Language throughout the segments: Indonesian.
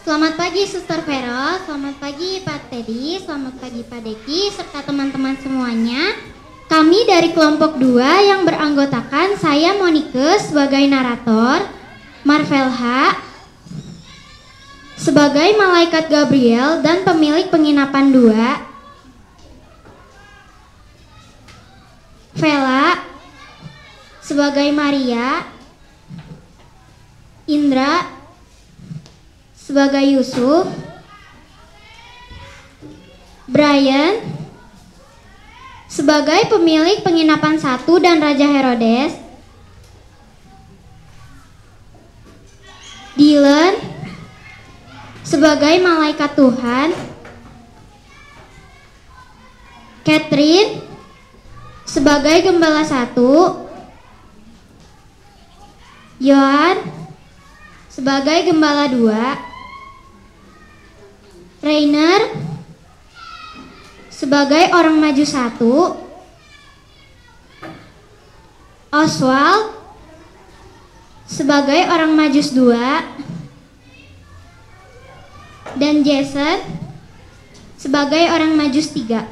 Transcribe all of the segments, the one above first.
Selamat pagi Suster Vero, selamat pagi Pak Teddy, selamat pagi Pak Deki, serta teman-teman semuanya. Kami dari kelompok 2 yang beranggotakan saya Monike sebagai narator, Marvel H sebagai malaikat Gabriel dan pemilik penginapan 2, Vela sebagai Maria, Indra sebagai Yusuf, Brian sebagai pemilik penginapan 1 dan Raja Herodes, Dylan sebagai malaikat Tuhan, Catherine sebagai gembala 1, Yohan sebagai gembala 2, Rainer sebagai orang maju 1, Oswald sebagai orang majus 2, dan Jason sebagai orang majus 3.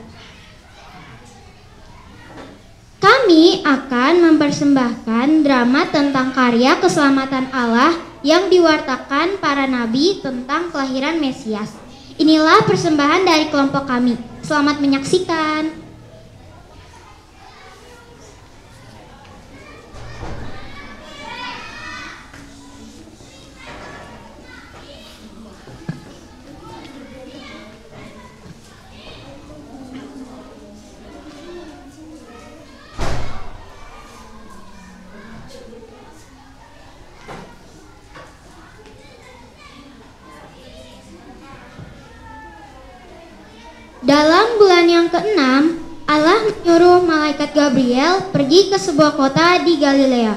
Kami akan mempersembahkan drama tentang karya keselamatan Allah yang diwartakan para nabi tentang kelahiran Mesias. Inilah persembahan dari kelompok kami. Selamat menyaksikan. Dalam bulan yang ke-6, Allah menyuruh malaikat Gabriel pergi ke sebuah kota di Galilea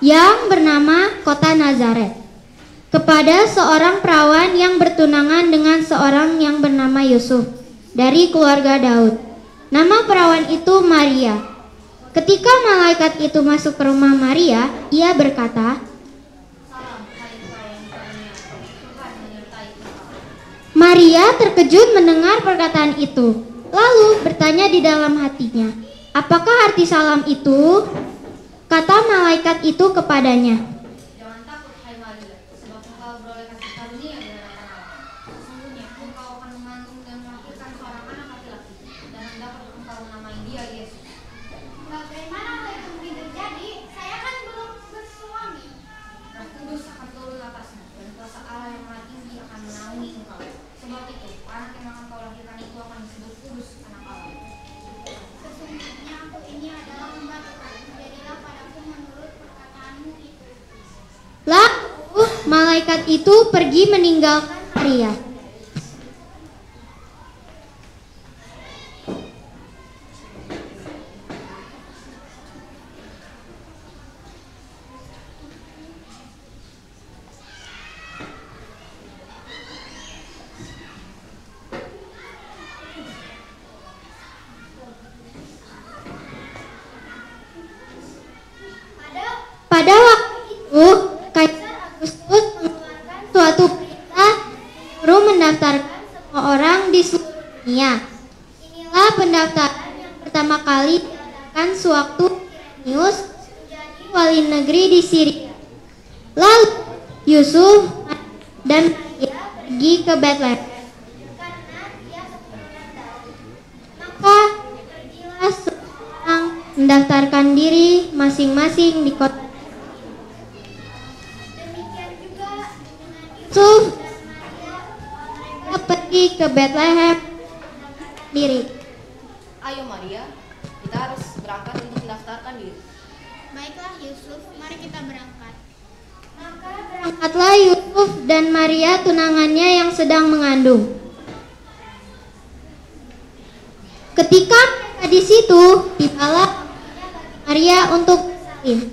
yang bernama kota Nazaret kepada seorang perawan yang bertunangan dengan seorang yang bernama Yusuf dari keluarga Daud. Nama perawan itu Maria. Ketika malaikat itu masuk ke rumah Maria, ia berkata, Maria terkejut mendengar perkataan itu, lalu bertanya di dalam hatinya, apakah arti salam itu? Kata malaikat itu kepadanya, jangan takut, hai Maria, sebab engkau beroleh kasih karunia dari Allah. Sesungguhnya engkau akan mengandung dan melahirkan seorang anak laki-laki, dan hendapat engkau menamai dia Yesus. Bagaimana hal itu mungkin terjadi? Saya kan belum bersuami. Roh Kudus akan turun atasmu, dan kuasa Allah yang Maha Tinggi akan menaungi engkau. Sebab itu, anak yang akan kau lahirkan itu akan disebut kudus, anak Allah. Sesungguhnya aku ini adalah hamba Tuhan. Jadilah padaku menurut perkataanmu itu. lalu malaikat itu pergi meninggalkan Maria. Pada waktu itu, Kaisar Agustus mengeluarkan suatu perintah menyuruh mendaftarkan semua orang di seluruh dunia. Inilah pendaftaran yang pertama kali diadakan sewaktu Quirinius menjadi wali negeri di Syria. Lalu Yusuf dan Maria pergi ke Bethlehem karena dia keturunan Daud. Maka pergilah seorang mendaftarkan diri masing-masing di kota. Demikian juga dengan Yusuf dan Maria, mereka pergi ke Bethlehem diri. Ayo Maria, kita harus berangkat untuk mendaftarkan diri. Baiklah Yusuf, mari kita berangkat. Maka berangkatlah Yusuf dan Maria tunangannya yang sedang mengandung. Ketika mereka di situ, tibalah Maria untuk bersalin.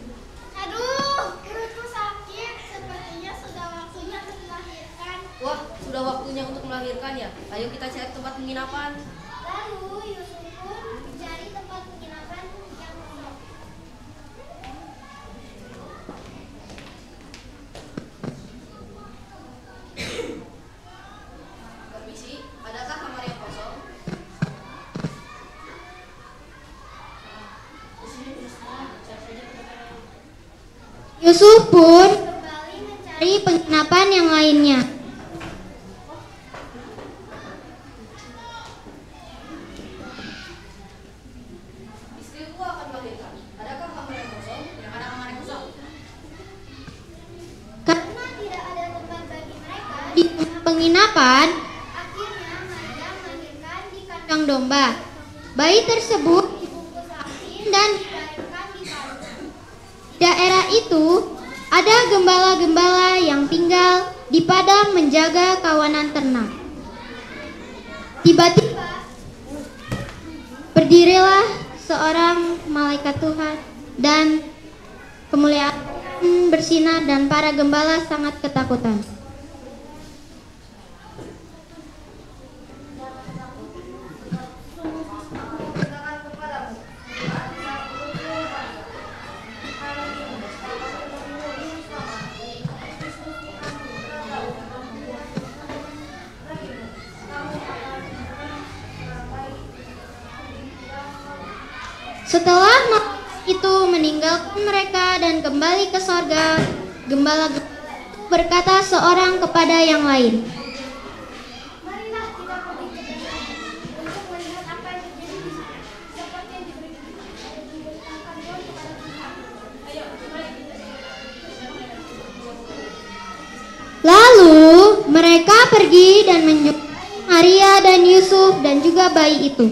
Aduh, perutku sakit. Sepertinya sudah waktunya untuk melahirkan. Wah, sudah waktunya untuk melahirkan ya. Ayo kita cari tempat penginapan. Lalu Yusuf pun mencari tempat penginapan yang kosong. Yusuf pun kembali mencari penginapan yang lainnya. Istriku akan melahirkan. Adakah kamar yang kosong? Yang ada kamar yang kosong. Karena Tidak ada tempat bagi mereka. di penginapan, Akhirnya Maria melahirkan di kandang kandang domba. Bayi tersebut bungkus asin dan dilahirkan di paru. di daerah itu ada gembala-gembala yang tinggal di padang menjaga kawanan ternak. Tiba-tiba berdirilah seorang malaikat Tuhan dan kemuliaan bersinar dan para gembala sangat ketakutan. Setelah malaikat itu meninggalkan mereka dan kembali ke sorga, gembala itu berkata seorang kepada yang lain, Marilah kita pergi ke Betlehem untuk melihat apa yang terjadi di sana. Seperti yang diberitakan Tuhan kepada kita. Lalu mereka pergi dan menjumpai Maria dan Yusuf dan juga bayi itu.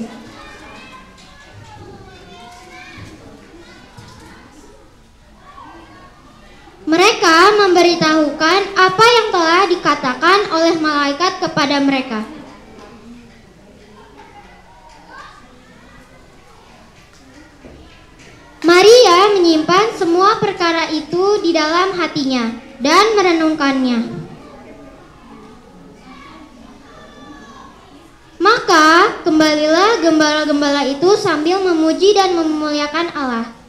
Mereka memberitahukan apa yang telah dikatakan oleh malaikat kepada mereka. Maria menyimpan semua perkara itu di dalam hatinya dan merenungkannya. Maka kembalilah gembala-gembala itu sambil memuji dan memuliakan Allah.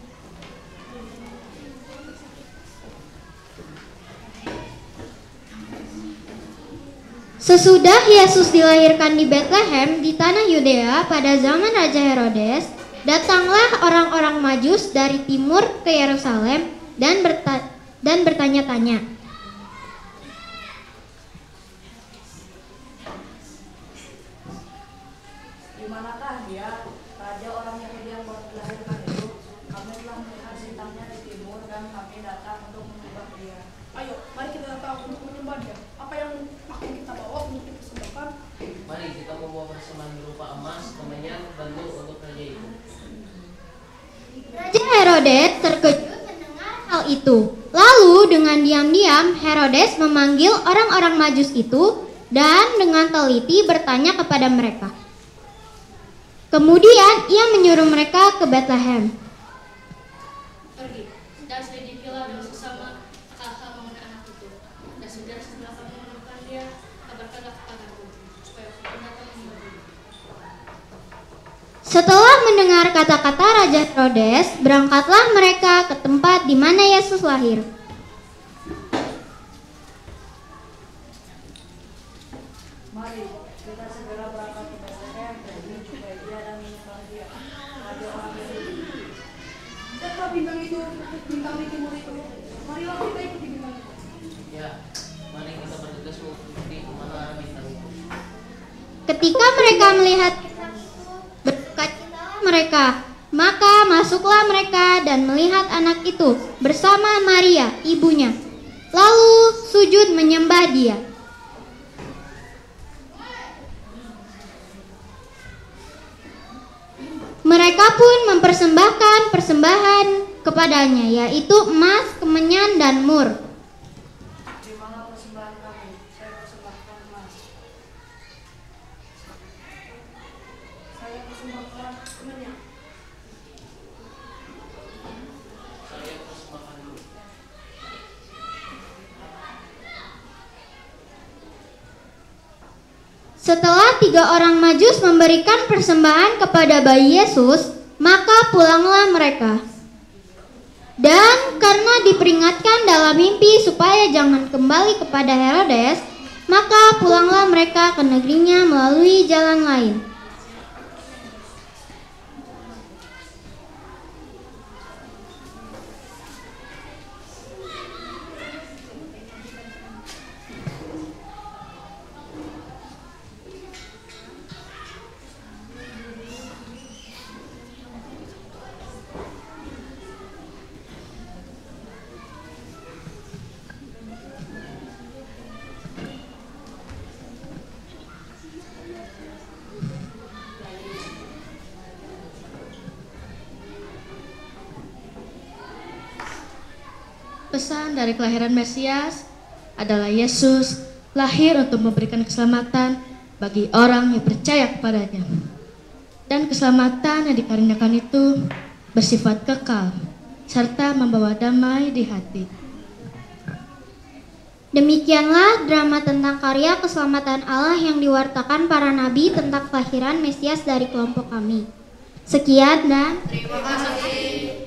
Sesudah Yesus dilahirkan di Betlehem di tanah Yudea pada zaman Raja Herodes, datanglah orang-orang Majus dari timur ke Yerusalem dan bertanya-tanya, Di manakah dia, raja orang Yahudi yang baru dilahirkan itu? Kami telah melihat bintangnya di timur dan kami datang untuk menyembah dia. Ayo, mari kita datang untuk menyembah dia. Apa yang akan kita bawa untuk dipersembahkan? Mari kita membawa persembahan berupa emas, kemenyan, batu untuk raja itu. Raja Herodes terkejut mendengar hal itu. Lalu dengan diam-diam Herodes memanggil orang-orang Majus itu dan dengan teliti bertanya kepada mereka. Kemudian ia menyuruh mereka ke Betlehem. Pergi dan selidikilah dengan sesama hal-hal mengenai anak itu. Dan segera setelah kamu menemukan dia, kabarkanlah kepadaku supaya aku datang menyembah. Setelah mendengar kata-kata Raja Herodes, berangkatlah mereka ke tempat di mana Yesus lahir. Mari kita segera berangkat ke Betlehem dan menjumpai dia dan menyembah dia, raja orang Yahudi. Lihatlah bintang itu, bintang di timur itu. Marilah kita ikuti bintang itu. Ya, mari kita bergegas mengikuti kemana arah bintang itu. Ketika mereka melihat bintang itu, bersukacitalah mereka. Maka masuklah mereka dan melihat anak itu bersama Maria, ibunya. Lalu sujud menyembah dia. Mereka pun mempersembahkan persembahan kepadanya, yaitu emas, kemenyan, dan mur. Di mana persembahan kami? Saya persembahkan emas. Saya persembahkan kemenyan. Saya persembahkan dulu. Setelah 3 orang Majus memberikan persembahan kepada bayi Yesus, maka pulanglah mereka. Dan karena diperingatkan dalam mimpi supaya jangan kembali kepada Herodes, maka pulanglah mereka ke negerinya melalui jalan lain. pesan dari kelahiran Mesias adalah Yesus lahir untuk memberikan keselamatan bagi orang yang percaya kepadanya. Dan keselamatan yang dikaruniakan itu bersifat kekal, serta membawa damai di hati. Demikianlah drama tentang karya keselamatan Allah yang diwartakan para nabi tentang kelahiran Mesias dari kelompok kami. Sekian dan Terima kasih.